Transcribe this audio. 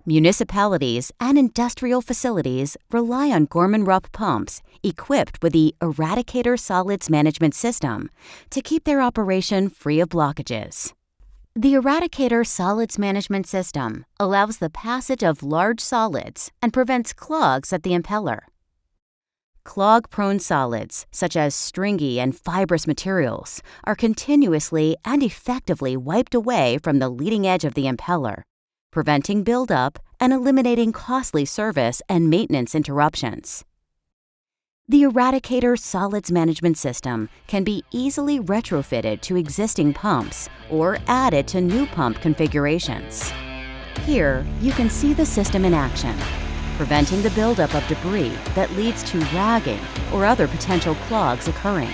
Municipalities and industrial facilities rely on Gorman-Rupp pumps equipped with the Eradicator solids management system to keep their operation free of blockages. The Eradicator solids management system allows the passage of large solids and prevents clogs at the impeller. Clog-prone solids, such as stringy and fibrous materials, are continuously and effectively wiped away from the leading edge of the impeller, preventing buildup and eliminating costly service and maintenance interruptions. The Eradicator solids management system can be easily retrofitted to existing pumps or added to new pump configurations. Here, you can see the system in action, preventing the buildup of debris that leads to ragging or other potential clogs occurring.